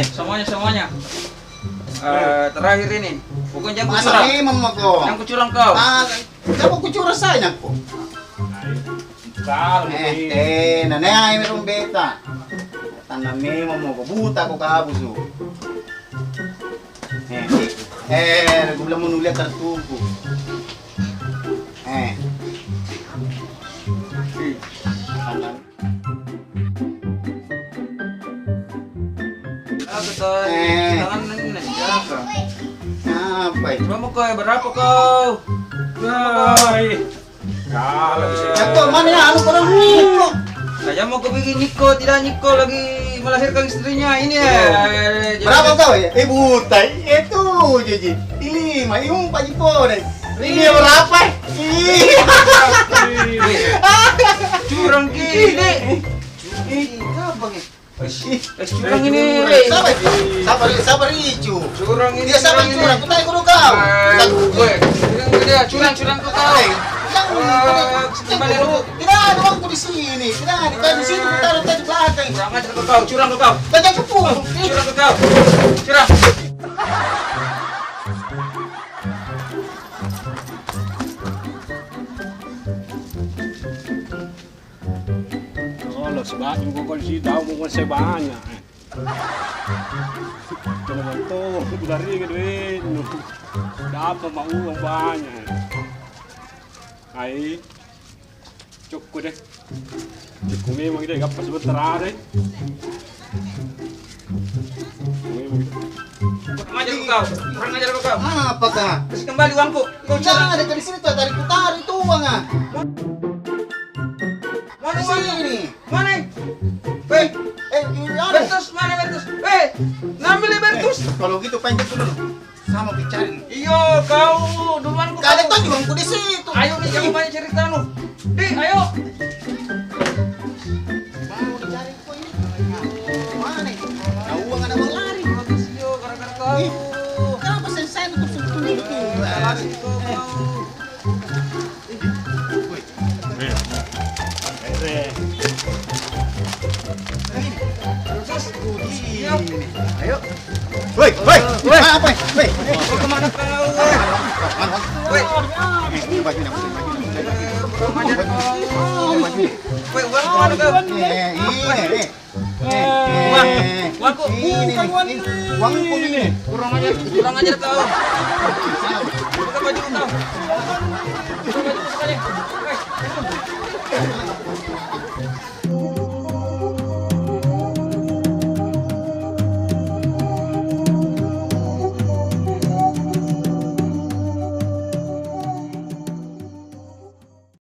Semuanya. Terakhir ini. Bukan yang Masa kucurang. memang ako? Yang kucurang kau. Kamu kucura saya po. Nanay, merong beta. Tanda memang mo ko. Buta ko kabuso. Nagubla mo nulit ang tubo. Jangan jaga. Apa itu? Berapa kau? Berapa kau? Ako, mana ya? Ano parang Niko? Saya mau kebikin Niko, tidak Niko lagi melahirkan istrinya ini ya. Berapa kau ya? Buta. Itu, Jiji. Lima, yung pajipon. Ini berapa? Curang gini. Apa nih? Curang ini. Sabar Icu. Curang ini. Dia sabar curang. Aku tanya kudu kau. Dia curang kau tahu. Tidak ada uangku di sini. Tidak ada di sini. Taruh di belakang. Curang aja kau. Curang kau. Banyak kepung. Curang kau. Curang. Kalau sebab yung kukulsi daw mo sa bahannya. Ito naman to, dari ka rin. Dapat mauang bahannya. Ay, cuk ko deh. Kung may mga ito, kapas ba tarare? Kurang ajar kau. Kurang ajar kau. Apa kah? Kasih kembali uangku. Kau Jangan curang. ada di sini tuh. Tarik putar itu uang ah. Mana Di uangnya? sini. Mana? Weh, Anu. Bertus, mana Bertus? Weh, ngambil Bertus. Kalau gitu panjat dulu. Sama bicara. Iyo, kau duluan kau. Kalian tuh uangku di situ. Ayo nih, jangan banyak cerita lu. Di, ayo. Mau dicari kok ini. Mana? Nah, uang ada bang lari. Habis yo, gara-gara kau. Kenapa saya tutup sebetulnya itu? Lari kau. Bertus, siap. Ayo. Woi. Apa? Woi. Mau kemana kau? Weh, Ini bajunya. kurang ajar kau. Weh, uang kemana kau? Ini. Uangku. Uangku ini. Kurang ajar kau. Buka baju kau. Buka baju sekali. Weh,